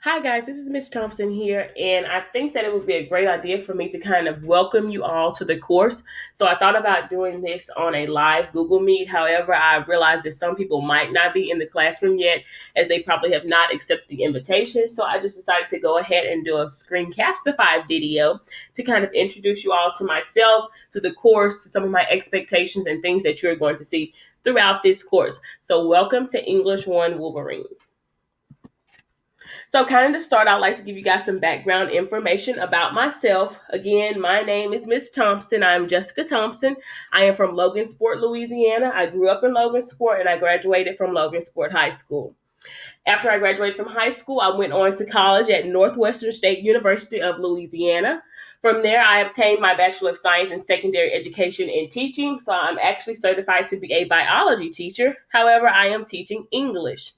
Hi, guys, this is Miss Thompson here, and I think that it would be a great idea for me to kind of welcome you all to the course. So, I thought about doing this on a live Google Meet. However, I realized that some people might not be in the classroom yet, as they probably have not accepted the invitation. So, I just decided to go ahead and do a screencastify video to kind of introduce you all to myself, to the course, to some of my expectations and things that you're going to see throughout this course. So, welcome to English 1 Wolverines. So, kind of to start, I'd like to give you guys some background information about myself. Again, my name is Miss Thompson. I'm Jessica Thompson. I am from Logansport, Louisiana. I grew up in Logansport and I graduated from Logansport High School. After I graduated from high school, I went on to college at Northwestern State University of Louisiana. From there, I obtained my Bachelor of Science in Secondary Education and Teaching. So, I'm actually certified to be a biology teacher. However, I am teaching English.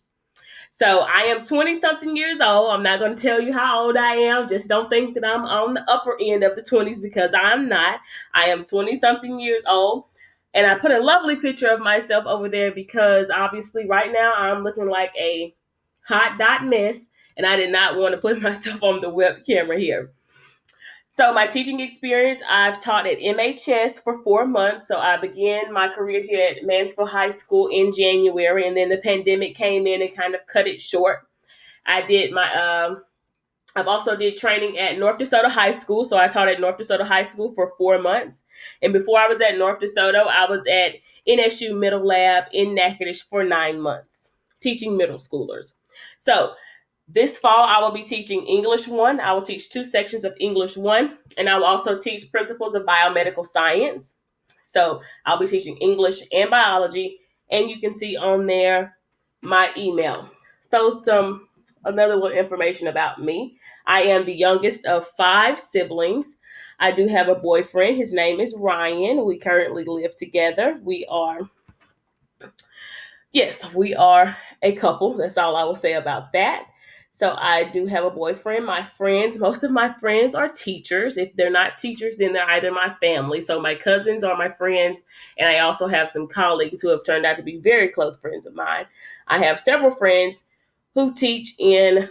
So I am 20 something years old. I'm not going to tell you how old I am. Just don't think that I'm on the upper end of the 20s because I'm not. I am 20 something years old. And I put a lovely picture of myself over there because obviously right now I'm looking like a hot dot mess. And I did not want to put myself on the web camera here. So my teaching experience, I've taught at MHS for 4 months. So I began my career here at Mansfield High School in January, and then the pandemic came in and kind of cut it short. I did I've also did training at North DeSoto High School. So I taught at North DeSoto High School for 4 months. And before I was at North DeSoto, I was at NSU Middle Lab in Natchitoches for 9 months, teaching middle schoolers. So this fall, I will be teaching English 1. I will teach two sections of English 1, and I will also teach Principles of Biomedical Science. So I'll be teaching English and biology, and you can see on there my email. So some another little information about me. I am the youngest of 5 siblings. I do have a boyfriend. His name is Ryan. We currently live together. We are a couple. That's all I will say about that. So I do have a boyfriend. My friends, most of my friends are teachers. If they're not teachers, then they're either my family. So my cousins are my friends, and I also have some colleagues who have turned out to be very close friends of mine. I have several friends who teach in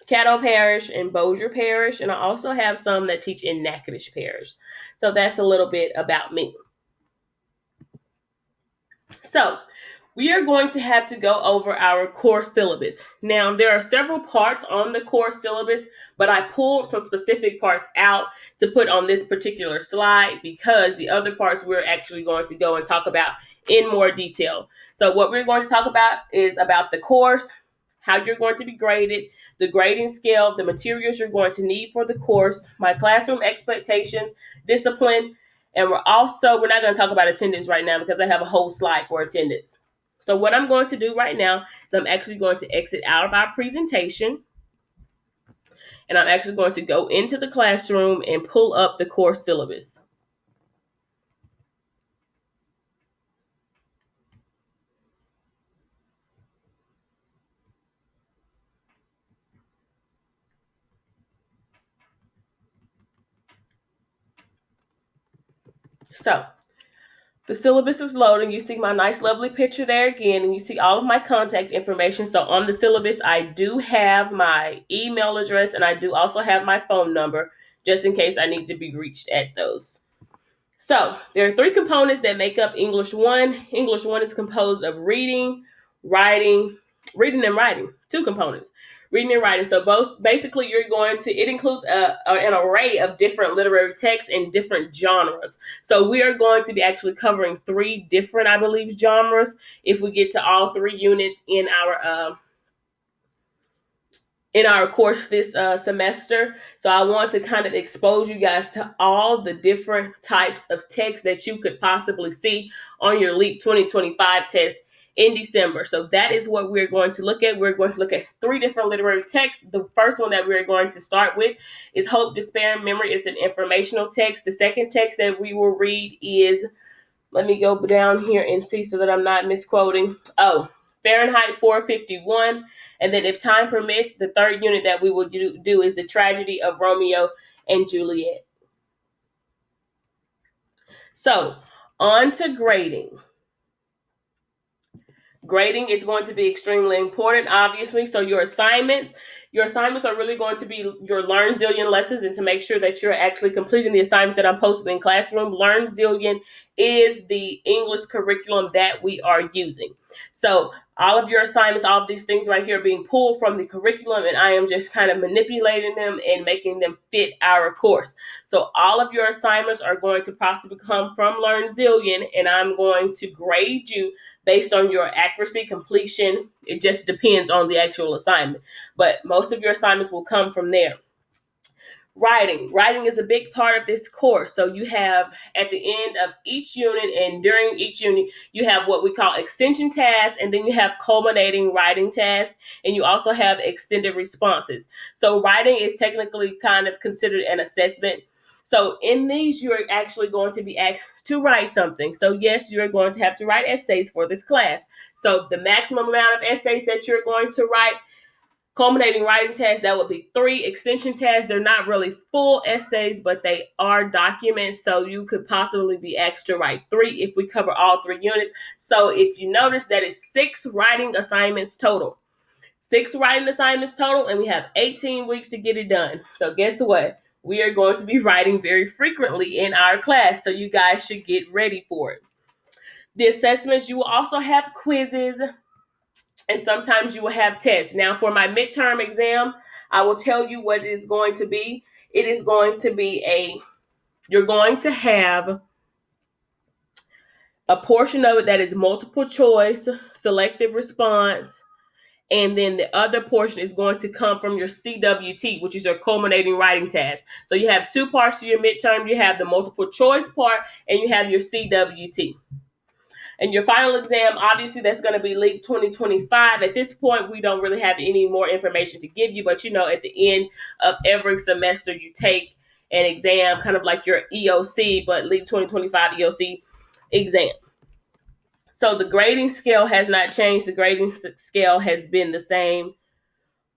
Caddo Parish and Bossier Parish, and I also have some that teach in Natchitoches Parish. So that's a little bit about me. So we are going to have to go over our core syllabus. Now, there are several parts on the core syllabus, but I pulled some specific parts out to put on this particular slide because the other parts we're actually going to go and talk about in more detail. So what we're going to talk about is about the course, how you're going to be graded, the grading scale, the materials you're going to need for the course, my classroom expectations, discipline, and we're not going to talk about attendance right now because I have a whole slide for attendance. So what I'm going to do right now is I'm actually going to exit out of our presentation, and I'm actually going to go into the classroom and pull up the course syllabus. So the syllabus is loading. You see my nice, lovely picture there again, and you see all of my contact information. So on the syllabus, I do have my email address, and I do also have my phone number, just in case I need to be reached at those. So there are 3 components that make up English 1. English 1 is composed of reading and writing. 2 components, reading and writing. So both basically it includes an array of different literary texts and different genres. So we are going to be actually covering 3 different, I believe, genres if we get to all 3 units in our course this semester. So I want to kind of expose you guys to all the different types of text that you could possibly see on your LEAP 2025 test in December. So that is what we're going to look at. We're going to look at 3 different literary texts. The first one that we're going to start with is Hope, Despair, and Memory. It's an informational text. The second text that we will read is, let me go down here and see so that I'm not misquoting. Fahrenheit 451. And then if time permits, the third unit that we will do is The Tragedy of Romeo and Juliet. So on to grading. Grading is going to be extremely important, obviously. So your assignments, Your assignments are really going to be your LearnZillion lessons, and to make sure that you're actually completing the assignments that I'm posting in Classroom. LearnZillion is the English curriculum that we are using. So all of your assignments, all of these things right here are being pulled from the curriculum, and I am just kind of manipulating them and making them fit our course. So all of your assignments are going to possibly come from LearnZillion, and I'm going to grade you based on your accuracy, completion. It just depends on the actual assignment, but most of your assignments will come from there. Writing is a big part of this course. So you have at the end of each unit and during each unit, you have what we call extension tasks, and then you have culminating writing tasks, and you also have extended responses. So writing is technically kind of considered an assessment. So in these, you're actually going to be asked to write something. So yes, you're going to have to write essays for this class. So the maximum amount of essays that you're going to write, culminating writing tasks, that would be 3. Extension tasks, they're not really full essays, but they are documents. So you could possibly be asked to write 3 if we cover all 3 units. So if you notice, that is 6 writing assignments total. 6 writing assignments total, and we have 18 weeks to get it done. So guess what? We are going to be writing very frequently in our class, so you guys should get ready for it. The assessments, you will also have quizzes, and sometimes you will have tests. Now, for my midterm exam, I will tell you what it is going to be. It is going to be you're going to have a portion of it that is multiple choice, selected response, and then the other portion is going to come from your CWT, which is your culminating writing task. So you have 2 parts to your midterm. You have the multiple choice part, and you have your CWT. And your final exam, obviously, that's going to be LEAP 2025. At this point, we don't really have any more information to give you, but at the end of every semester, you take an exam, kind of like your EOC, but LEAP 2025 EOC exam. So the grading scale has not changed. The grading scale has been the same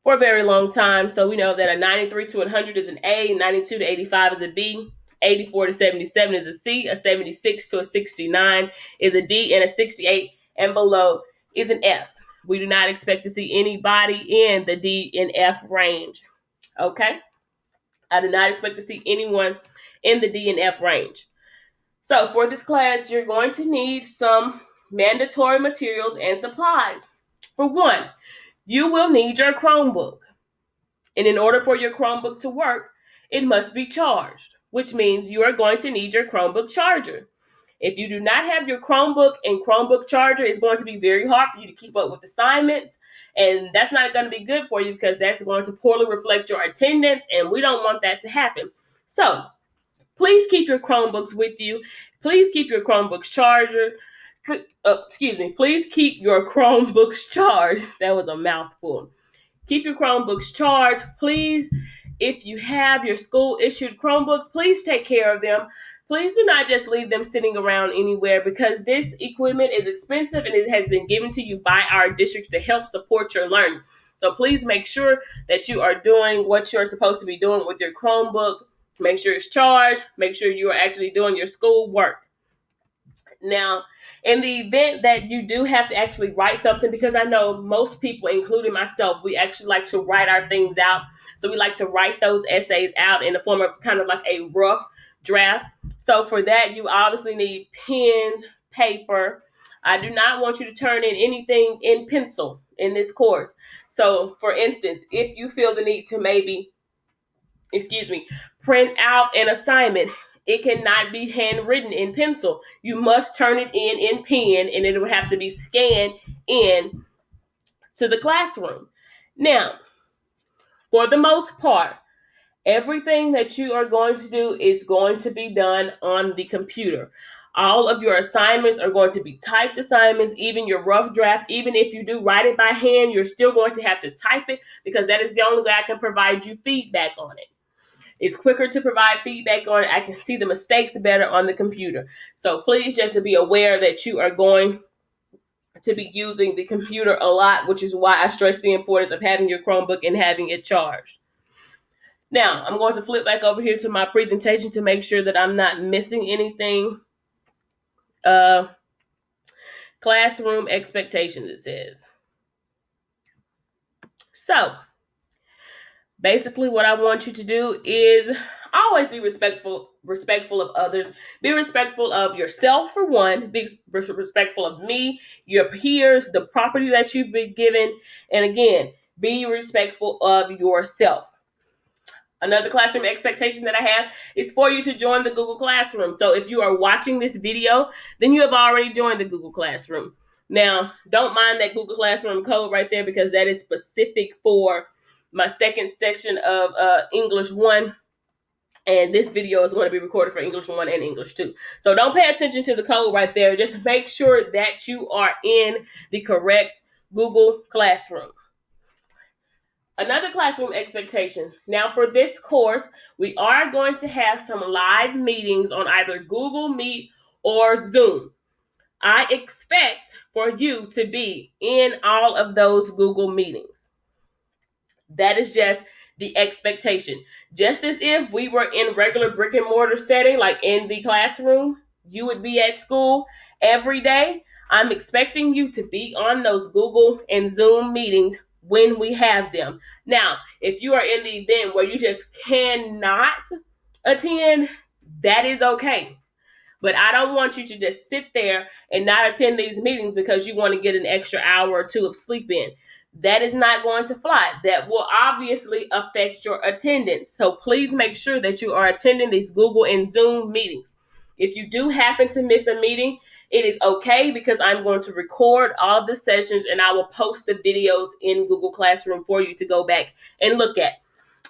for a very long time. So we know that a 93 to 100 is an A, 92 to 85 is a B, 84 to 77 is a C, a 76 to a 69 is a D, and a 68 and below is an F. We do not expect to see anybody in the D and F range. Okay? I do not expect to see anyone in the D and F range. So for this class, you're going to need some mandatory materials and supplies. For one, you will need your Chromebook. And in order for your Chromebook to work, it must be charged, which means you are going to need your Chromebook charger. If you do not have your Chromebook and Chromebook charger, it's going to be very hard for you to keep up with assignments. And that's not going to be good for you, because that's going to poorly reflect your attendance, and we don't want that to happen. So please keep your Chromebooks with you. Please keep your Chromebooks charger. Please keep your Chromebooks charged. That was a mouthful. Keep your Chromebooks charged. Please, if you have your school-issued Chromebook, please take care of them. Please do not just leave them sitting around anywhere, because this equipment is expensive and it has been given to you by our district to help support your learning. So please make sure that you are doing what you're supposed to be doing with your Chromebook. Make sure it's charged. Make sure you are actually doing your school work. Now, in the event that you do have to actually write something, because I know most people, including myself, we actually like to write our things out. So we like to write those essays out in the form of kind of like a rough draft. So for that, you obviously need pens, paper. I do not want you to turn in anything in pencil in this course. So for instance, if you feel the need to print out an assignment, it cannot be handwritten in pencil. You must turn it in pen, and it will have to be scanned in to the classroom. Now, for the most part, everything that you are going to do is going to be done on the computer. All of your assignments are going to be typed assignments, even your rough draft. Even if you do write it by hand, you're still going to have to type it, because that is the only way I can provide you feedback on it. It's quicker to provide feedback on it. I can see the mistakes better on the computer. So please just be aware that you are going to be using the computer a lot, which is why I stress the importance of having your Chromebook and having it charged. Now, I'm going to flip back over here to my presentation to make sure that I'm not missing anything. Classroom expectations, it says. So, Basically, what I want you to do is always be respectful of others. Be respectful of yourself, for one. Be respectful of me, your peers, the property that you've been given. And again, be respectful of yourself. Another classroom expectation that I have is for you to join the Google Classroom. So if you are watching this video, then you have already joined the Google Classroom. Now, don't mind that Google Classroom code right there, because that is specific for my second section of English 1. And this video is going to be recorded for English 1 and English 2. So don't pay attention to the code right there. Just make sure that you are in the correct Google Classroom. Another classroom expectation. Now, for this course, we are going to have some live meetings on either Google Meet or Zoom. I expect for you to be in all of those Google meetings. That is just the expectation. Just as if we were in regular brick and mortar setting, like in the classroom, you would be at school every day. I'm expecting you to be on those Google and Zoom meetings when we have them. Now, if you are in the event where you just cannot attend, that is okay. But I don't want you to just sit there and not attend these meetings because you want to get an extra hour or two of sleep in. That is not going to fly. That will obviously affect your attendance. So please make sure that you are attending these Google and Zoom meetings. If you do happen to miss a meeting, it is okay, because I'm going to record all of the sessions and I will post the videos in Google Classroom for you to go back and look at.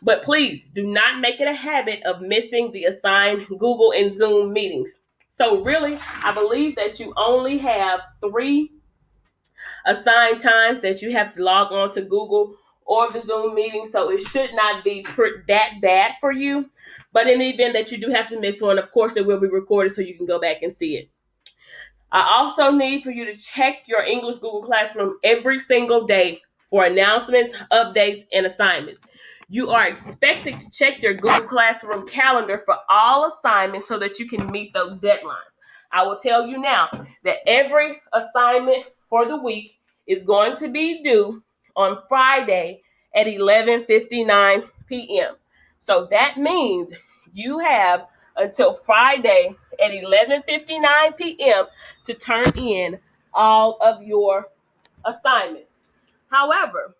But please do not make it a habit of missing the assigned Google and Zoom meetings. So really, I believe that you only have 3 assigned times that you have to log on to Google or the Zoom meeting. So it should not be that bad for you. But in the event that you do have to miss one, of course, it will be recorded so you can go back and see it. I also need for you to check your English Google Classroom every single day for announcements, updates, and assignments. You are expected to check your Google Classroom calendar for all assignments so that you can meet those deadlines. I will tell you now that every assignment for the week is going to be due on Friday at 11:59 p.m. So that means you have until Friday at 11:59 p.m. to turn in all of your assignments. However,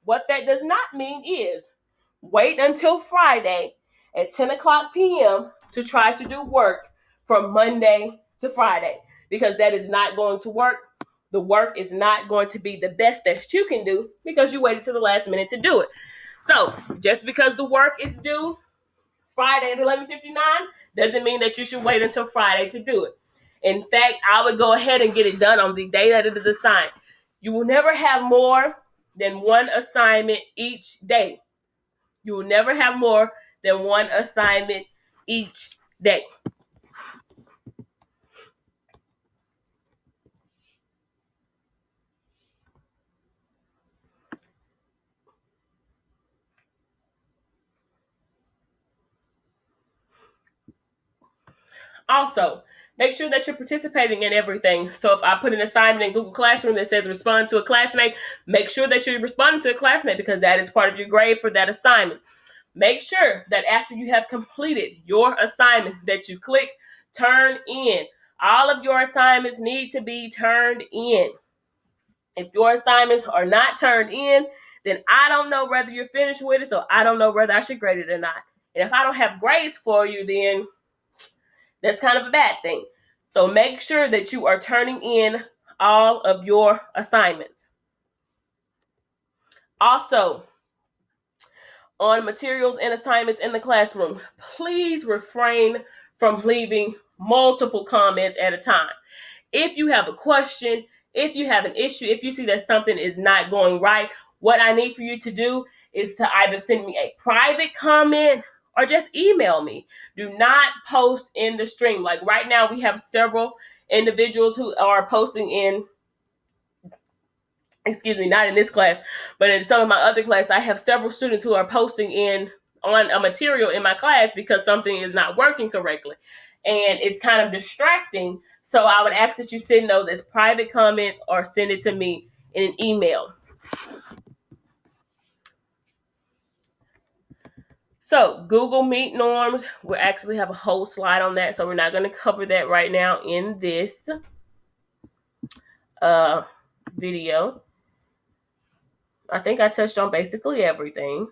what that does not mean is wait until Friday at 10 o'clock p.m. to try to do work from Monday to Friday, because that is not going to work. The work is not going to be the best that you can do because you waited till the last minute to do it. So just because the work is due Friday at 11:59 doesn't mean that you should wait until Friday to do it. In fact, I would go ahead and get it done on the day that it is assigned. You will never have more than one assignment each day. You will never have more than one assignment each day. Also, make sure that you're participating in everything. So if I put an assignment in Google Classroom that says respond to a classmate, make sure that you're responding to a classmate, because that is part of your grade for that assignment. Make sure that after you have completed your assignment that you click turn in. All of your assignments need to be turned in. If your assignments are not turned in, then I don't know whether you're finished with it, so I don't know whether I should grade it or not. And if I don't have grades for you, then that's kind of a bad thing. So make sure that you are turning in all of your assignments. Also, on materials and assignments in the classroom, please refrain from leaving multiple comments at a time. If you have a question, if you have an issue, if you see that something is not going right, what I need for you to do is to either send me a private comment or just email me. Do not post in the stream. Like right now, we have several individuals who are posting in, not in this class, but in some of my other classes, I have several students who are posting in on a material in my class because something is not working correctly. And it's kind of distracting. So I would ask that you send those as private comments or send it to me in an email. So Google Meet norms, we actually have a whole slide on that, so we're not going to cover that right now in this video. I think I touched on basically everything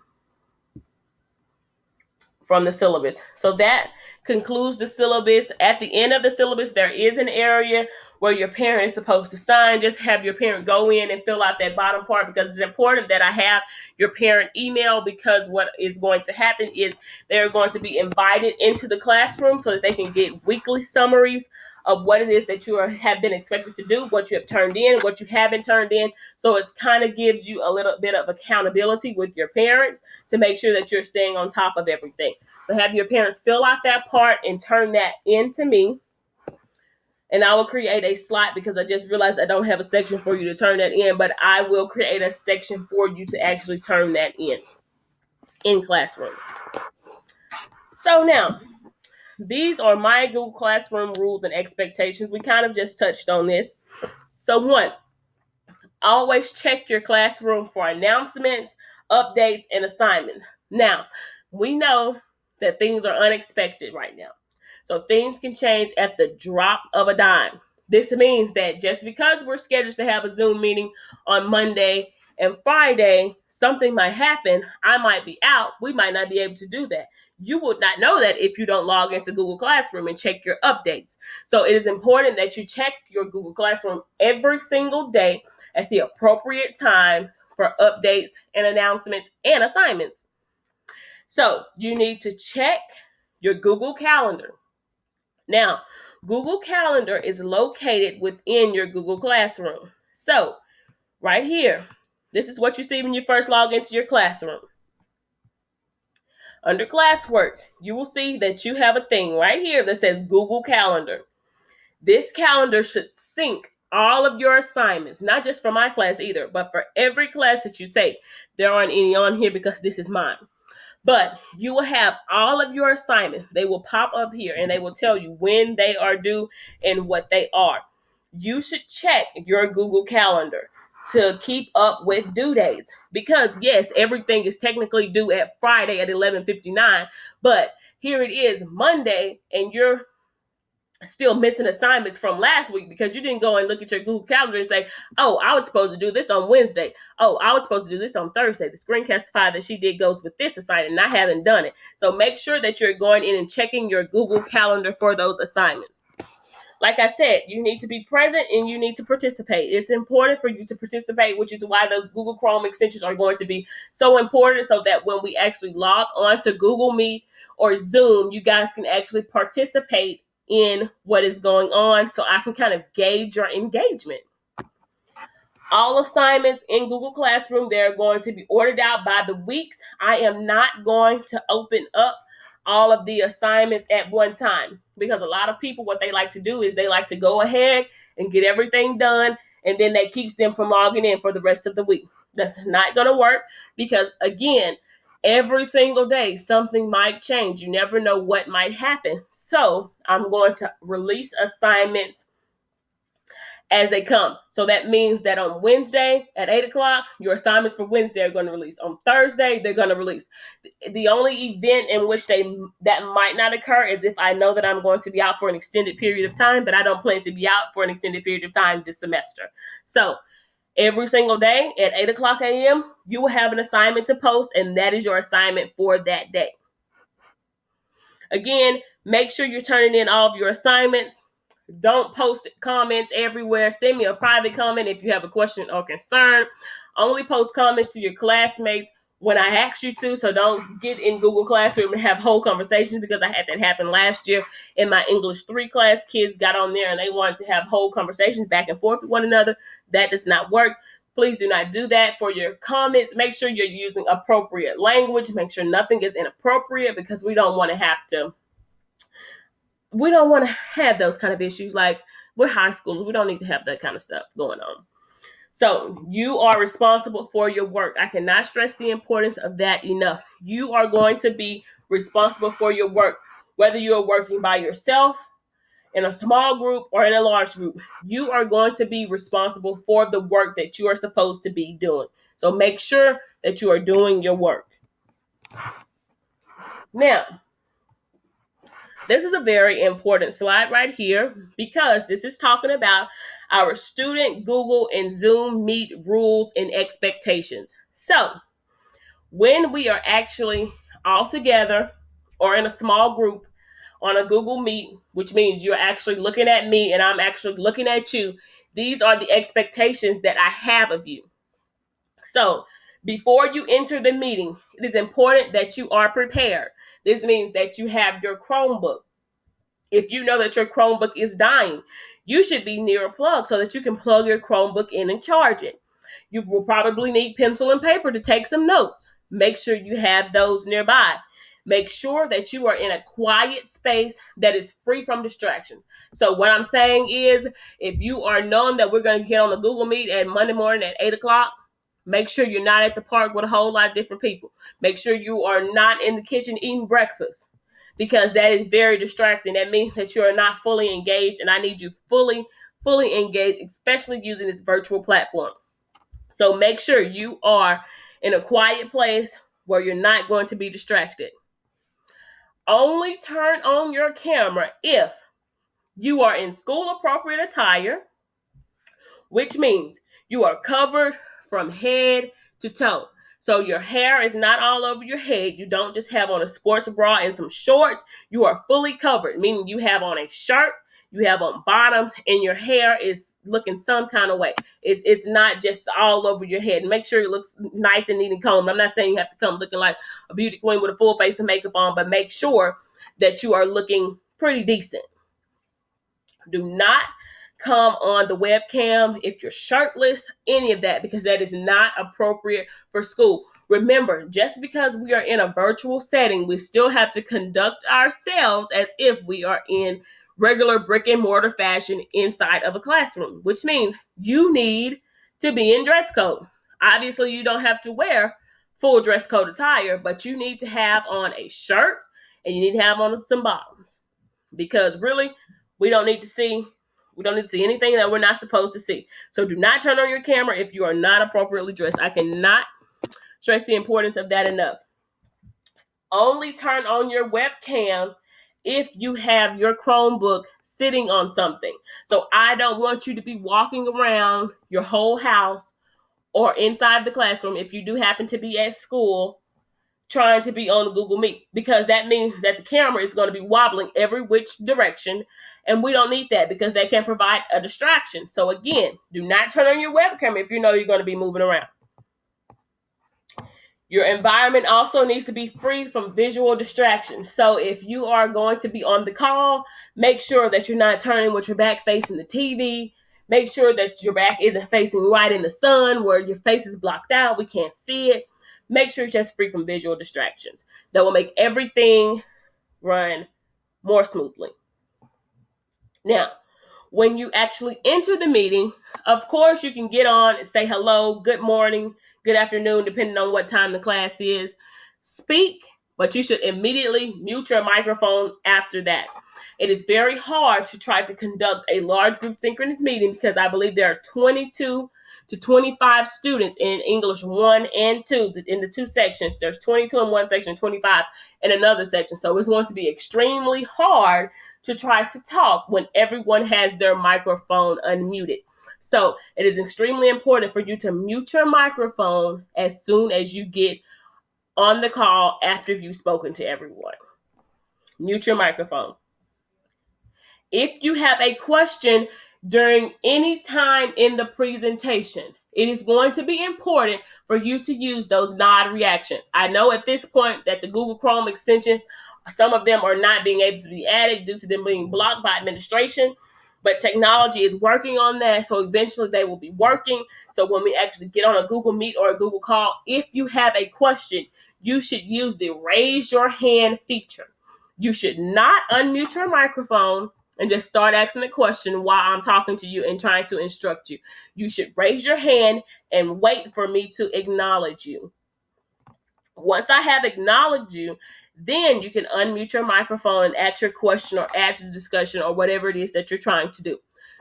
from the syllabus. So that concludes the syllabus. At the end of the syllabus, there is an area where your parent is supposed to sign. Just have your parent go in and fill out that bottom part, because it's important that I have your parent email, because what is going to happen is they're going to be invited into the classroom so that they can get weekly summaries of what it is that you have been expected to do, what you have turned in, what you haven't turned in. So it kind of gives you a little bit of accountability with your parents to make sure that you're staying on top of everything. So have your parents fill out that part and turn that in to me. And I will create a slot, because I just realized I don't have a section for you to turn that in, but I will create a section for you to actually turn that in Classroom. So now, these are my Google Classroom rules and expectations. We kind of just touched on this. So 1, always check your classroom for announcements, updates, and assignments. Now, we know that things are unexpected right now. So things can change at the drop of a dime. This means that just because we're scheduled to have a Zoom meeting on Monday and Friday, something might happen. I might be out. We might not be able to do that. You would not know that if you don't log into Google Classroom and check your updates. So it is important that you check your Google Classroom every single day at the appropriate time for updates and announcements and assignments. So you need to check your Google Calendar. Now, Google Calendar is located within your Google Classroom. So right here, this is what you see when you first log into your classroom. Under classwork, you will see that you have a thing right here that says Google Calendar. This calendar should sync all of your assignments, not just for my class either, but for every class that you take. There aren't any on here because this is mine. But you will have all of your assignments. They will pop up here and they will tell you when they are due and what they are. You should check your Google Calendar to keep up with due dates, because yes, everything is technically due at Friday at 11:59, but here it is Monday and you're still missing assignments from last week because you didn't go and look at your Google Calendar and say, oh, I was supposed to do this on Wednesday. Oh, I was supposed to do this on Thursday. The screencastify that she did goes with this assignment and I haven't done it. So make sure that you're going in and checking your Google Calendar for those assignments. Like I said, you need to be present and you need to participate. It's important for you to participate, which is why those Google Chrome extensions are going to be so important, so that when we actually log on to Google Meet or Zoom, you guys can actually participate in what is going on, so I can kind of gauge your engagement. All assignments in Google Classroom, they're going to be ordered out by the weeks. I am not going to open up all of the assignments at one time, because a lot of people, what they like to do is they like to go ahead and get everything done, and then that keeps them from logging in for the rest of the week. That's not going to work, because again, every single day something might change. You never know what might happen. So I'm going to release assignments as they come. So that means that on Wednesday at 8 o'clock, your assignments for Wednesday are going to release. On Thursday, they're going to release. The only event in which that might not occur is if I know that I'm going to be out for an extended period of time, but I don't plan to be out for an extended period of time this semester. So every single day at 8 o'clock a.m., you will have an assignment to post, and that is your assignment for that day. Again, make sure you're turning in all of your assignments. Don't post comments everywhere. Send me a private comment if you have a question or concern. Only post comments to your classmates when I ask you to, so don't get in Google Classroom and have whole conversations, because I had that happen last year in my English 3 class. Kids got on there and they wanted to have whole conversations back and forth with one another. That does not work. Please do not do that. For your comments, make sure you're using appropriate language. Make sure nothing is inappropriate, because we don't want to have those kind of issues. Like, we're high schoolers. We don't need to have that kind of stuff going on. So you are responsible for your work. I cannot stress the importance of that enough. You are going to be responsible for your work, whether you are working by yourself, in a small group, or in a large group. You are going to be responsible for the work that you are supposed to be doing. So make sure that you are doing your work. Now, this is a very important slide right here because this is talking about our student Google and Zoom Meet rules and expectations. So, when we are actually all together or in a small group on a Google Meet, which means you're actually looking at me and I'm actually looking at you, these are the expectations that I have of you. So, before you enter the meeting, it is important that you are prepared. This means that you have your Chromebook. If you know that your Chromebook is dying, you should be near a plug so that you can plug your Chromebook in and charge it. You will probably need pencil and paper to take some notes. Make sure you have those nearby. Make sure that you are in a quiet space that is free from distractions. So what I'm saying is, if you are known that we're going to get on the Google Meet at Monday morning at 8 o'clock, make sure you're not at the park with a whole lot of different people. Make sure you are not in the kitchen eating breakfast, because that is very distracting. That means that you are not fully engaged, and I need you fully engaged, especially using this virtual platform. So make sure you are in a quiet place where you're not going to be distracted. Only turn on your camera if you are in school appropriate attire, which means you are covered from head to toe. So your hair is not all over your head. You don't just have on a sports bra and some shorts. You are fully covered, meaning you have on a shirt, you have on bottoms, and your hair is looking some kind of way. It's not just all over your head. Make sure it looks nice and neat and combed. I'm not saying you have to come looking like a beauty queen with a full face of makeup on, but make sure that you are looking pretty decent. Do not come on the webcam if you're shirtless, any of that, because that is not appropriate for school. Remember, just because we are in a virtual setting, we still have to conduct ourselves as if we are in regular brick and mortar fashion inside of a classroom, which means you need to be in dress code. Obviously, you don't have to wear full dress code attire, but you need to have on a shirt and you need to have on some bottoms, because really, we don't need to see anything that we're not supposed to see. So do not turn on your camera if you are not appropriately dressed. I cannot stress the importance of that enough. Only turn on your webcam if you have your Chromebook sitting on something. So I don't want you to be walking around your whole house or inside the classroom, if you do happen to be at school, trying to be on the Google Meet, because that means that the camera is going to be wobbling every which direction, and we don't need that because that can provide a distraction. So again, do not turn on your webcam if you know you're going to be moving around. Your environment also needs to be free from visual distractions. So if you are going to be on the call, make sure that you're not turning with your back facing the TV. Make sure that your back isn't facing right in the sun where your face is blocked out. We can't see it. Make sure it's just free from visual distractions. That will make everything run more smoothly. Now, when you actually enter the meeting, of course, you can get on and say hello, good morning, good afternoon, depending on what time the class is. Speak, but you should immediately mute your microphone after that. It is very hard to try to conduct a large group synchronous meeting because I believe there are 22 to 25 students in English 1 and 2 in the two sections. There's 22 in one section, 25 in another section. So it's going to be extremely hard to try to talk when everyone has their microphone unmuted. So it is extremely important for you to mute your microphone as soon as you get on the call after you've spoken to everyone. Mute your microphone. If you have a question during any time in the presentation, it is going to be important for you to use those nod reactions. I know at this point that the Google Chrome extension, some of them are not being able to be added due to them being blocked by administration, but technology is working on that, so eventually they will be working. So when we actually get on a Google Meet or a Google Call, if you have a question, you should use the raise your hand feature. You should not unmute your microphone and just start asking a question while I'm talking to you and trying to instruct you. You should raise your hand and wait for me to acknowledge you. Once I have acknowledged you, then you can unmute your microphone and ask your question or add to the discussion or whatever it is that you're trying to do.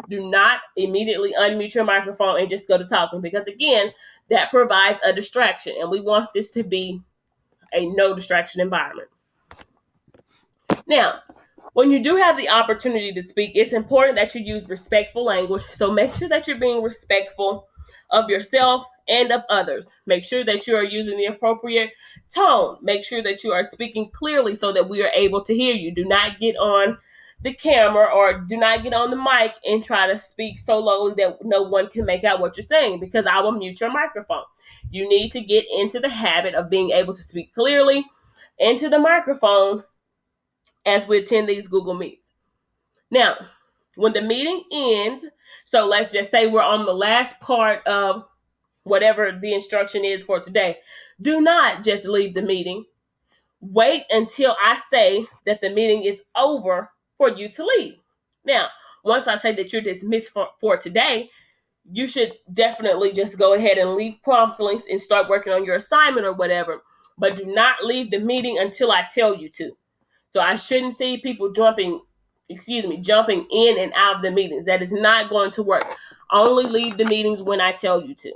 Do not immediately unmute your microphone and just go to talking, because again, that provides a distraction, and we want this to be a no distraction environment. Now, when you do have the opportunity to speak, it's important that you use respectful language. So make sure that you're being respectful of yourself and of others. Make sure that you are using the appropriate tone. Make sure that you are speaking clearly so that we are able to hear you. Do not get on the camera or do not get on the mic and try to speak so lowly that no one can make out what you're saying, because I will mute your microphone. You need to get into the habit of being able to speak clearly into the microphone as we attend these Google Meets. Now, when the meeting ends, so let's just say we're on the last part of whatever the instruction is for today, do not just leave the meeting. Wait until I say that the meeting is over for you to leave. Now, once I say that you're dismissed for today, you should definitely just go ahead and leave promptly and start working on your assignment or whatever. But do not leave the meeting until I tell you to. So I shouldn't see people jumping in and out of the meetings. That is not going to work. Only leave the meetings when I tell you to.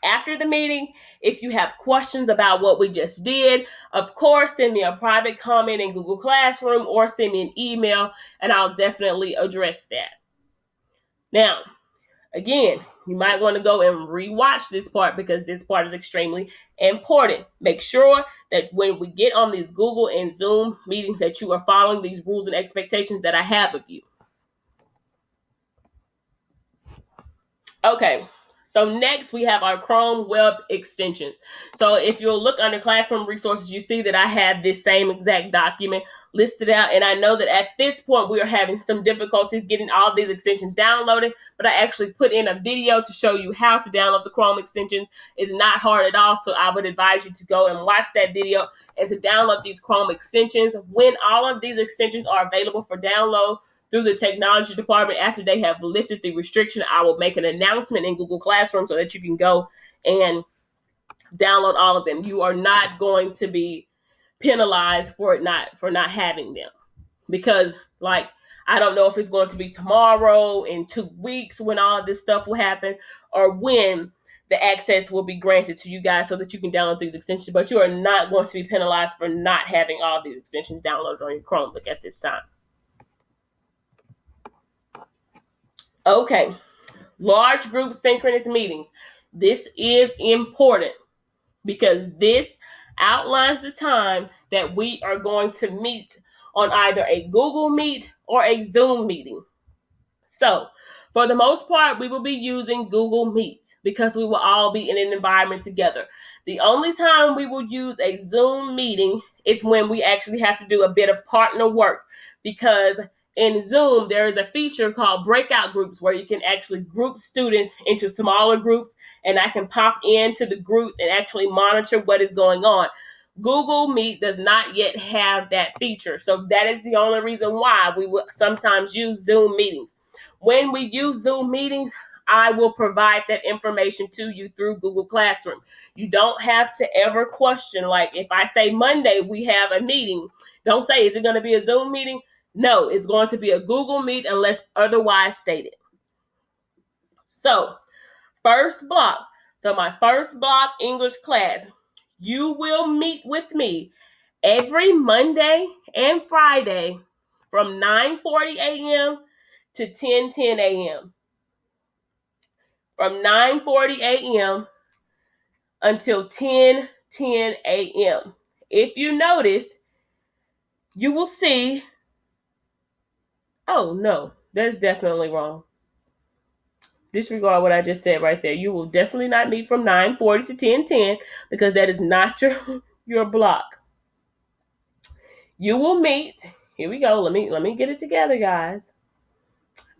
After the meeting, if you have questions about what we just did, of course, send me a private comment in Google Classroom or send me an email, and I'll definitely address that. Now, again, you might want to go and rewatch this part because this part is extremely important. Make sure that when we get on these Google and Zoom meetings that you are following these rules and expectations that I have of you. Okay, so next we have our Chrome web extensions. So if you'll look under Classroom Resources, you see that I have this same exact document listed out. And I know that at this point we are having some difficulties getting all of these extensions downloaded, but I actually put in a video to show you how to download the Chrome extensions. It's not hard at all, so I would advise you to go and watch that video and to download these Chrome extensions. When all of these extensions are available for download through the technology department, after they have lifted the restriction, I will make an announcement in Google Classroom so that you can go and download all of them. You are not going to be penalized for not having them, because I don't know if it's going to be tomorrow, in 2 weeks, when all of this stuff will happen, or when the access will be granted to you guys so that you can download these extensions. But you are not going to be penalized for not having all of these extensions downloaded on your Chromebook at this time. Okay, large group synchronous meetings. This is important because this outlines the time that we are going to meet on either a Google Meet or a Zoom meeting. So, for the most part, we will be using Google Meet because we will all be in an environment together. The only time we will use a Zoom meeting is when we actually have to do a bit of partner work, because in Zoom, there is a feature called breakout groups where you can actually group students into smaller groups, and I can pop into the groups and actually monitor what is going on. Google Meet does not yet have that feature, so that is the only reason why we will sometimes use Zoom meetings. When we use Zoom meetings, I will provide that information to you through Google Classroom. You don't have to ever question, like if I say Monday we have a meeting, don't say, is it going to be a Zoom meeting? No, it's going to be a Google Meet unless otherwise stated. So, first block. So my first block English class, you will meet with me every Monday and Friday from 9:40 a.m. to 10:10 a.m. From 9:40 a.m. until 10:10 a.m. If you notice, you will see, oh no, that's definitely wrong. Disregard what I just said right there. You will definitely not meet from 9:40 to 10:10 because that is not your block. You will meet. Here we go. Let me get it together, guys.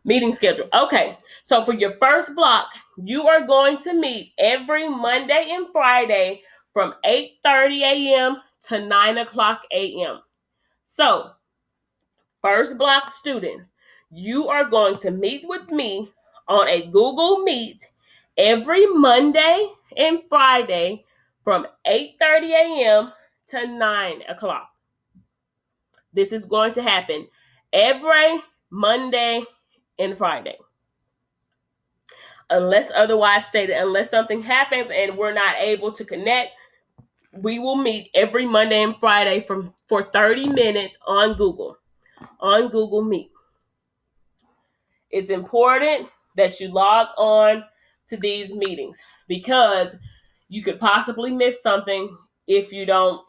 Meeting schedule. Okay. So for your first block, you are going to meet every Monday and Friday from 8:30 a.m. to 9 o'clock a.m. So, first block students, you are going to meet with me on a Google Meet every Monday and Friday from 8:30 a.m. to 9 o'clock. This is going to happen every Monday and Friday. Unless otherwise stated, unless something happens and we're not able to connect, we will meet every Monday and Friday for 30 minutes on Google Meet. It's important that you log on to these meetings because you could possibly miss something if you don't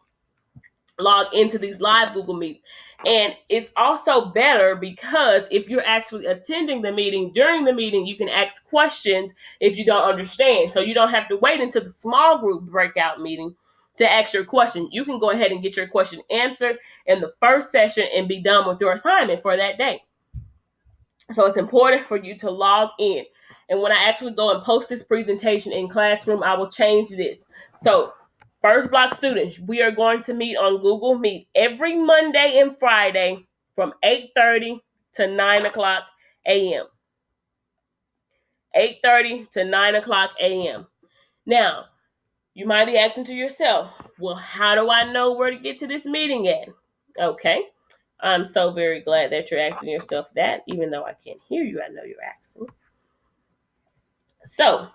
log into these live Google Meets. And it's also better because if you're actually attending the meeting, during the meeting, you can ask questions if you don't understand. So you don't have to wait until the small group breakout meeting to ask your question. You can go ahead and get your question answered in the first session and be done with your assignment for that day. So it's important for you to log in. And when I actually go and post this presentation in Classroom, I will change this. So First Block students, we are going to meet on Google Meet every Monday and Friday from 8:30 to 9 o'clock a.m. 8:30 to 9 o'clock a.m. Now, you might be asking to yourself, well, how do I know where to get to this meeting at? Okay. I'm so very glad that you're asking yourself that, even though I can't hear you, I know you're asking. So,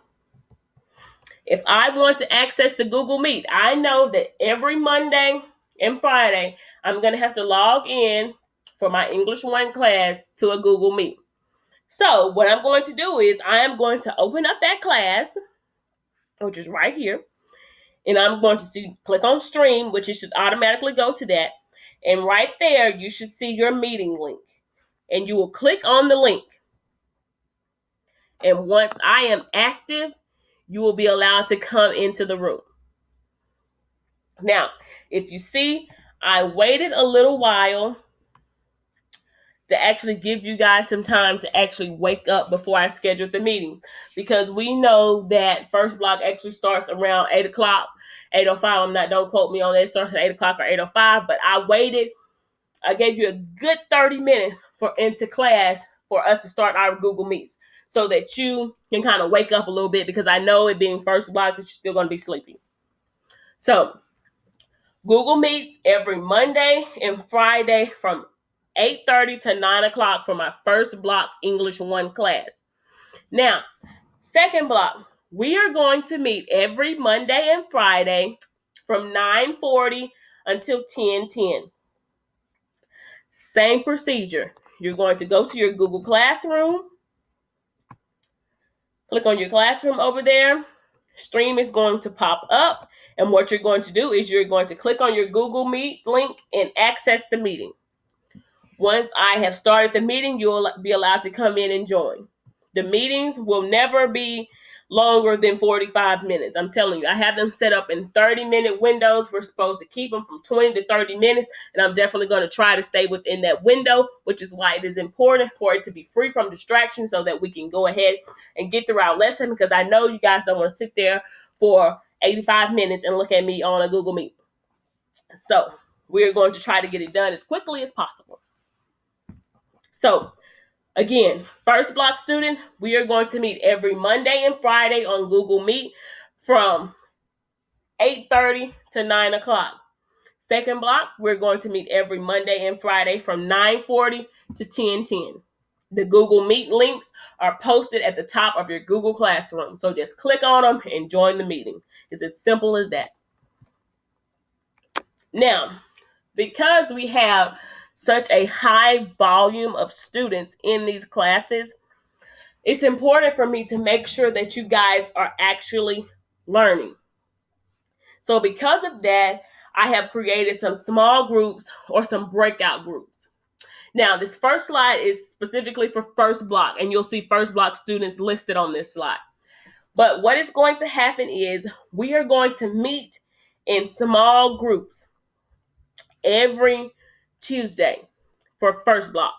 if I want to access the Google Meet, I know that every Monday and Friday, I'm going to have to log in for my English 1 class to a Google Meet. So, what I'm going to do is I am going to open up that class, which is right here, and I'm going to click on Stream, which it should automatically go to that. And right there, you should see your meeting link. And you will click on the link. And once I am active, you will be allowed to come into the room. Now, if you see, I waited a little while to actually give you guys some time to actually wake up before I scheduled the meeting, because we know that First Block actually starts around 8 o'clock, 8:05. Don't quote me on that. It starts at 8 o'clock or 8:05, but I waited. I gave you a good 30 minutes into class for us to start our Google Meets so that you can kind of wake up a little bit, because I know it being First Block that you're still going to be sleepy. So, Google Meets every Monday and Friday from 8:30 to 9 o'clock for my First Block English 1 class. Now, second block, we are going to meet every Monday and Friday from 9:40 until 10:10. Same procedure. You're going to go to your Google Classroom, click on your classroom over there. Stream is going to pop up, and what you're going to do is you're going to click on your Google Meet link and access the meeting. Once I have started the meeting, you'll be allowed to come in and join. The meetings will never be longer than 45 minutes. I'm telling you, I have them set up in 30-minute windows. We're supposed to keep them from 20 to 30 minutes, and I'm definitely going to try to stay within that window, which is why it is important for it to be free from distractions so that we can go ahead and get through our lesson, because I know you guys don't want to sit there for 85 minutes and look at me on a Google Meet. So we're going to try to get it done as quickly as possible. So, again, First Block students, we are going to meet every Monday and Friday on Google Meet from 8:30 to 9 o'clock. Second block, we're going to meet every Monday and Friday from 9:40 to 10:10. The Google Meet links are posted at the top of your Google Classroom. So just click on them and join the meeting. It's as simple as that. Now, because we have such a high volume of students in these classes, it's important for me to make sure that you guys are actually learning. So because of that, I have created some small groups or some breakout groups. Now, this first slide is specifically for First Block, and you'll see First Block students listed on this slide. But what is going to happen is we are going to meet in small groups every Tuesday for First Block.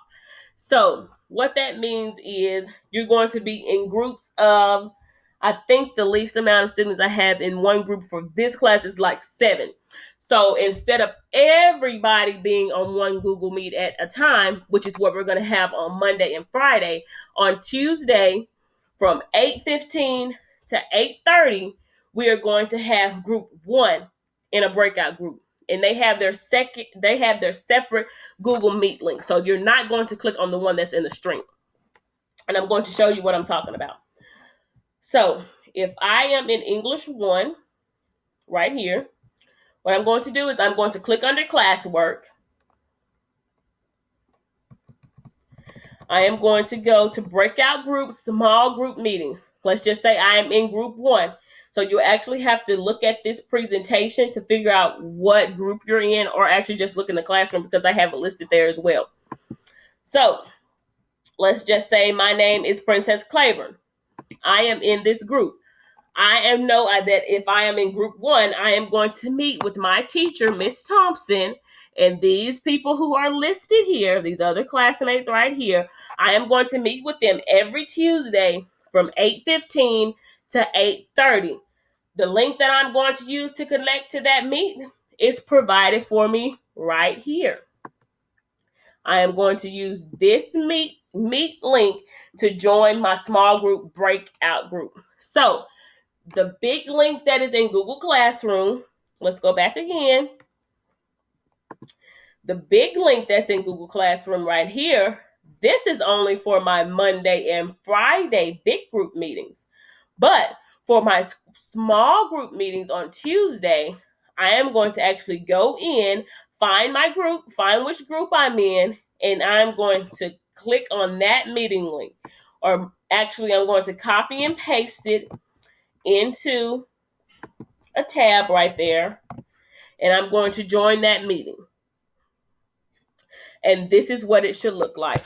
So what that means is you're going to be in groups of, I think the least amount of students I have in one group for this class is like 7. So instead of everybody being on one Google Meet at a time, which is what we're going to have on Monday and Friday, on Tuesday from 8:15 to 8:30, we are going to have group 1 in a breakout group. And they have their separate Google Meet link. So you're not going to click on the one that's in the stream. And I'm going to show you what I'm talking about. So if I am in English 1 right here, What I'm going to do is I'm going to click under classwork. I am going to go to breakout groups, small group meetings. Let's just say I am in group 1. So you actually have to look at this presentation to figure out what group you're in, or actually just look in the classroom because I have it listed there as well. So let's just say my name is Princess Claiborne. I am in this group. I know that if I am in group 1, I am going to meet with my teacher, Miss Thompson, and these people who are listed here, these other classmates right here, I am going to meet with them every Tuesday from 8:15 to 8:30. The link that I'm going to use to connect to that meet is provided for me right here. I am going to use this meet link to join my small group breakout group. So the big link that is in Google Classroom, let's go back again. The big link that's in Google Classroom right here, this is only for my Monday and Friday big group meetings. But for my small group meetings on Tuesday, I am going to actually go in, find my group, find which group I'm in, and I'm going to click on that meeting link. Or actually, I'm going to copy and paste it into a tab right there, and I'm going to join that meeting. And this is what it should look like.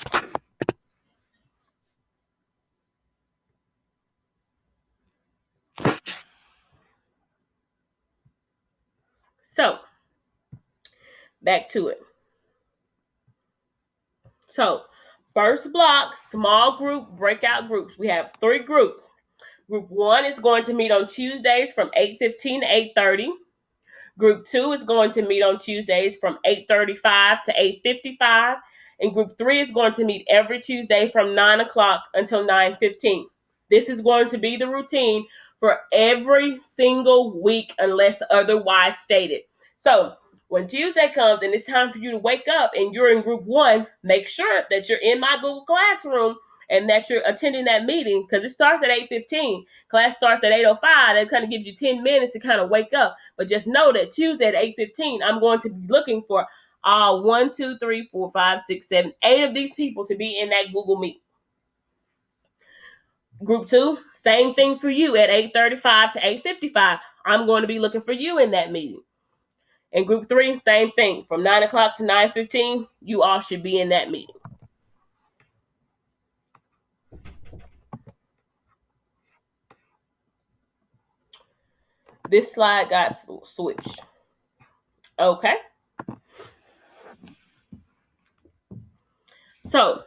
So, back to it. So, first block, small group, breakout groups. We have 3 groups. Group 1 is going to meet on Tuesdays from 8:15 to 8:30. Group 2 is going to meet on Tuesdays from 8:35 to 8:55. And group 3 is going to meet every Tuesday from 9 o'clock until 9:15. This is going to be the routine for every single week unless otherwise stated. So when Tuesday comes and it's time for you to wake up and you're in group 1, make sure that you're in my Google Classroom and that you're attending that meeting, because it starts at 8:15. Class starts at 8:05. That kind of gives you 10 minutes to kind of wake up. But just know that Tuesday at 8:15, I'm going to be looking for 1, 2, 3, 4, 5, 6, 7, 8 of these people to be in that Google Meet. Group 2, same thing for you at 8:35 to 8:55. I'm going to be looking for you in that meeting. And group 3, same thing. From 9 o'clock to 9:15, you all should be in that meeting. This slide got switched. Okay. So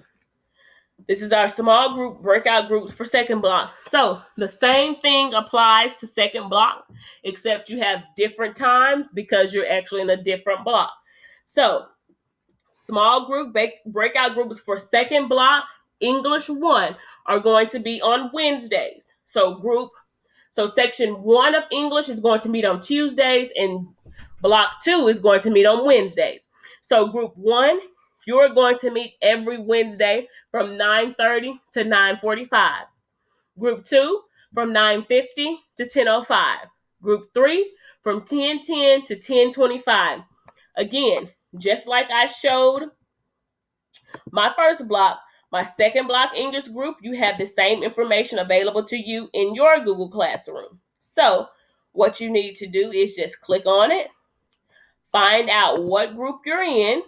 this is our small group breakout groups for second block. So the same thing applies to second block, except you have different times because you're actually in a different block. So small group breakout groups for second block, English 1, are going to be on Wednesdays. So section 1 of English is going to meet on Tuesdays, and block 2 is going to meet on Wednesdays. So group 1, you're going to meet every Wednesday from 9:30 to 9:45. Group 2 from 9:50 to 10:05. Group 3 from 10:10 to 10:25. Again, just like I showed my first block, my second block English group, you have the same information available to you in your Google Classroom. So what you need to do is just click on it, find out what group you're in.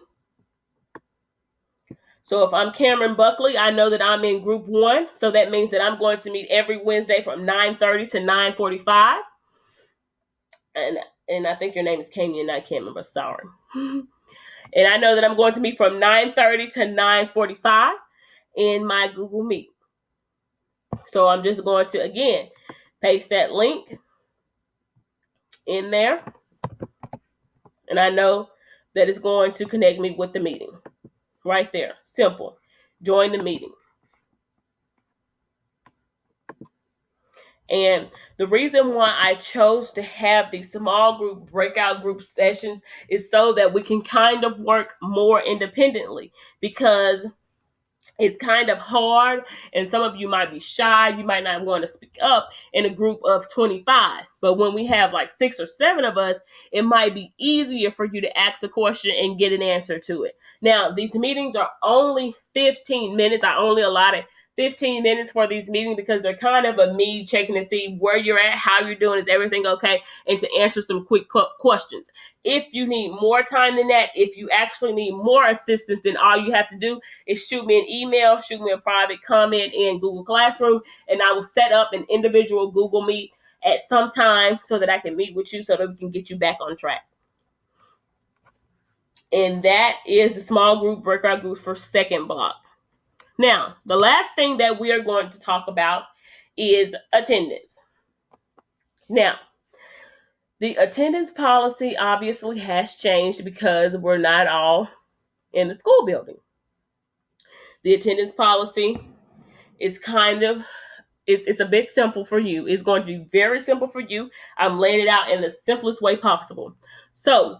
So if I'm Cameron Buckley, I know that I'm in group 1. So that means that I'm going to meet every Wednesday from 9:30 to 9:45. And I think your name is Kamian, I can't remember, sorry. And I know that I'm going to meet from 9:30 to 9:45 in my Google Meet. So I'm just going to, again, paste that link in there. And I know that it's going to connect me with the meeting. Right there. Simple. Join the meeting. And the reason why I chose to have these small group breakout group sessions is so that we can kind of work more independently. Because It's kind of hard, and some of you might be shy. You might not want to speak up in a group of 25. But when we have like 6 or 7 of us, it might be easier for you to ask a question and get an answer to it. Now, these meetings are only 15 minutes. I only allotted 15 minutes for these meetings because they're kind of a me checking to see where you're at, how you're doing, is everything okay, and to answer some quick questions. If you need more time than that, if you actually need more assistance, then all you have to do is shoot me an email, shoot me a private comment in Google Classroom, and I will set up an individual Google Meet at some time so that I can meet with you so that we can get you back on track. And that is the small group breakout group for second block. Now, the last thing that we are going to talk about is attendance. Now, the attendance policy obviously has changed because we're not all in the school building. The attendance policy is it's a bit simple for you. It's going to be very simple for you. I'm laying it out in the simplest way possible. So,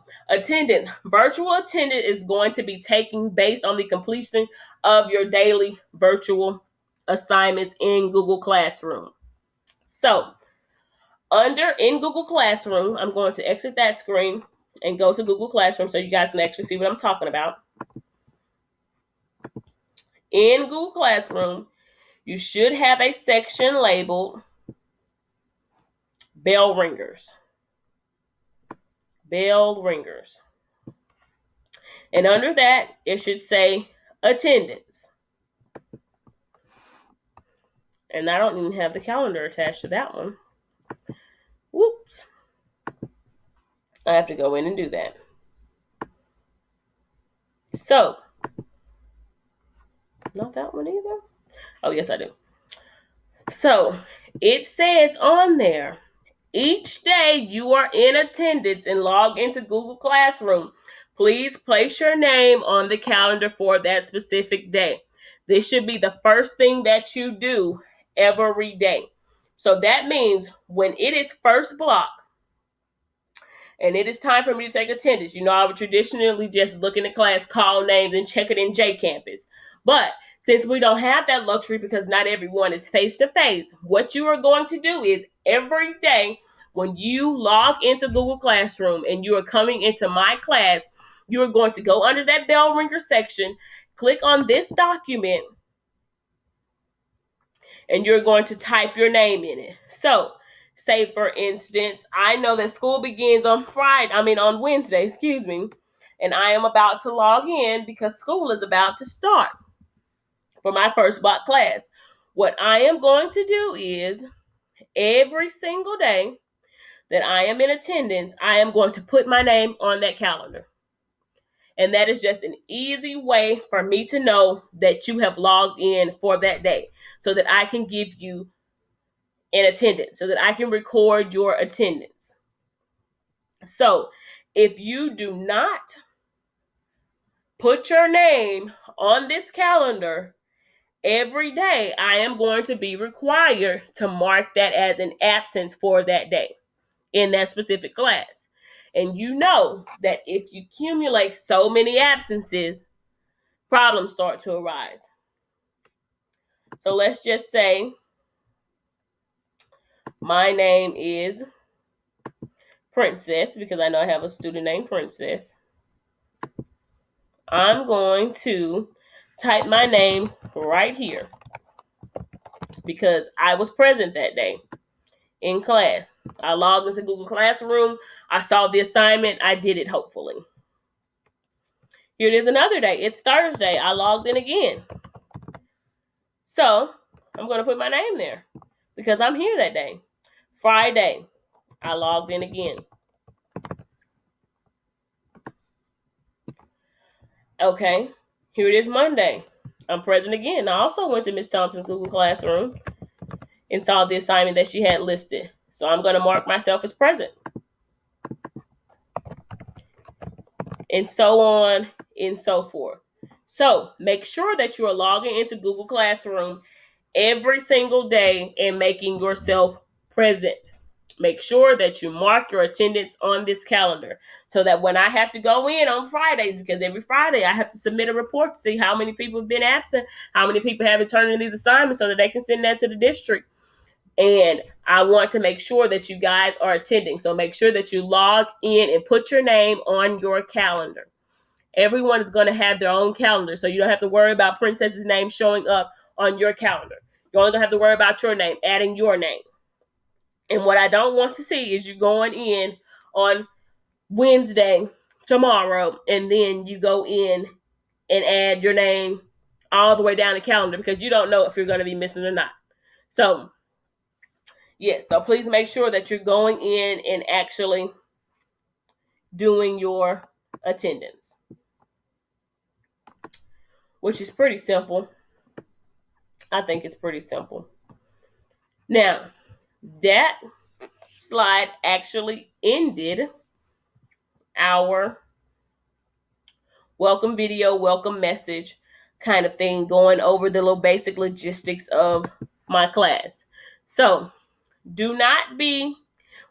virtual attendance is going to be taken based on the completion of your daily virtual assignments in Google Classroom. So, in Google Classroom, I'm going to exit that screen and go to Google Classroom so you guys can actually see what I'm talking about. In Google Classroom, you should have a section labeled Bell Ringers. Bell Ringers. And under that, it should say Attendance. And I don't even have the calendar attached to that one. Whoops. I have to go in and do that. So, not that one either. Oh, yes, I do. So, it says on there, each day you are in attendance and log into Google Classroom, please place your name on the calendar for that specific day. This should be the first thing that you do every day. So that means when it is first block and it is time for me to take attendance, I would traditionally just look in the class, call names, and check it in JCampus. But since we don't have that luxury because not everyone is face-to-face, what you are going to do is every day when you log into Google Classroom and you are coming into my class, you are going to go under that bell ringer section, click on this document, and you're going to type your name in it. So, say for instance, I know that school begins on Wednesday, and I am about to log in because school is about to start for my first block class. What I am going to do is every single day that I am in attendance, I am going to put my name on that calendar. And that is just an easy way for me to know that you have logged in for that day so that I can give you an attendance, so that I can record your attendance. So if you do not put your name on this calendar every day, I am going to be required to mark that as an absence for that day in that specific class. And you know that if you accumulate so many absences, problems start to arise. So let's just say my name is Princess, because I know I have a student named Princess. I'm going to type my name right here because I was present that day in class. I logged into Google Classroom. I saw the assignment. I did it, hopefully. Here it is another day. It's Thursday. I logged in again. So I'm going to put my name there because I'm here that day. Friday, I logged in again. Okay, here it is Monday. I'm present again. I also went to Miss Thompson's Google Classroom and saw the assignment that she had listed. So I'm going to mark myself as present. And so on and so forth. So make sure that you are logging into Google Classroom every single day and making yourself present. make sure that you mark your attendance on this calendar so that when I have to go in on Fridays, because every Friday I have to submit a report to see how many people have been absent, how many people haven't turned in these assignments so that they can send that to the district. And I want to make sure that you guys are attending. So make sure that you log in and put your name on your calendar. Everyone is going to have their own calendar, so you don't have to worry about Princess's name showing up on your calendar. You're only going to have to worry about your name, adding your name. And what I don't want to see is you going in on Wednesday, tomorrow, and then you go in and add your name all the way down the calendar because you don't know if you're going to be missing or not. So, yes, so please make sure that you're going in and actually doing your attendance, which is pretty simple. I think it's pretty simple. Now, that slide actually ended our welcome video, welcome message kind of thing, going over the little basic logistics of my class. So do not be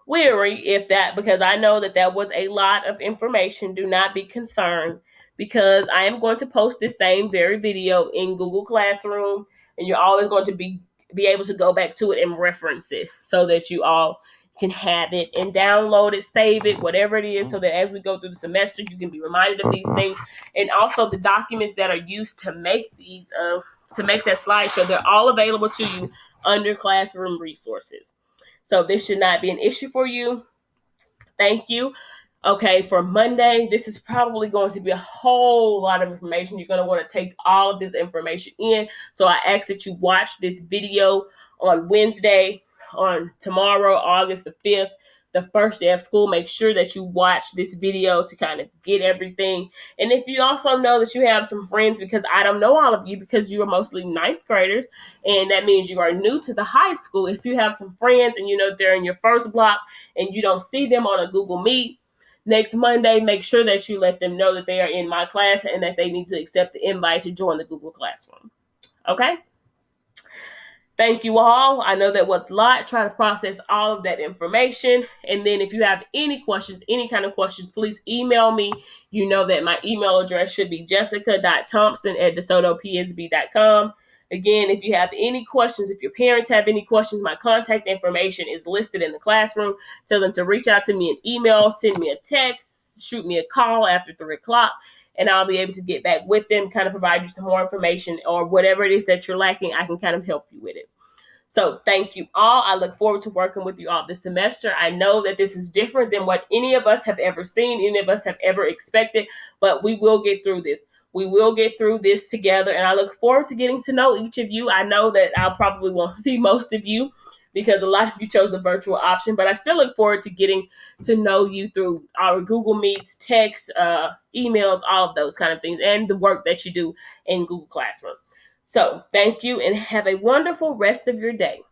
weary because I know that was a lot of information. Do not be concerned because I am going to post this same very video in Google Classroom, and you're always going to be able to go back to it and reference it so that you all can have it and download it, save it, whatever it is, so that as we go through the semester, you can be reminded of these things. And also the documents that are used to make these, to make that slideshow, they're all available to you under Classroom Resources. So this should not be an issue for you. Thank you. Okay, for Monday, this is probably going to be a whole lot of information. You're going to want to take all of this information in. So I ask that you watch this video on Wednesday, on tomorrow, August the 5th, the first day of school. Make sure that you watch this video to kind of get everything. And if you also know that you have some friends, because I don't know all of you because you are mostly ninth graders, and that means you are new to the high school. If you have some friends and you know they're in your first block and you don't see them on a Google Meet, next Monday, make sure that you let them know that they are in my class and that they need to accept the invite to join the Google Classroom. Okay? Thank you all. I know that was a lot. Try to process all of that information. And then if you have any questions, any kind of questions, please email me. You know that my email address should be jessica.thompson@desotopsb.com. Again, if you have any questions, if your parents have any questions, my contact information is listed in the classroom. Tell them to reach out to me in email, send me a text, shoot me a call after 3 o'clock, and I'll be able to get back with them, kind of provide you some more information or whatever it is that you're lacking. I can kind of help you with it. So thank you all. I look forward to working with you all this semester. I know that this is different than what any of us have ever seen, any of us have ever expected, but we will get through this. We will get through this together, and I look forward to getting to know each of you. I know that I'll probably won't see most of you because a lot of you chose the virtual option, but I still look forward to getting to know you through our Google Meets, texts, emails, all of those kind of things, and the work that you do in Google Classroom. So thank you and have a wonderful rest of your day.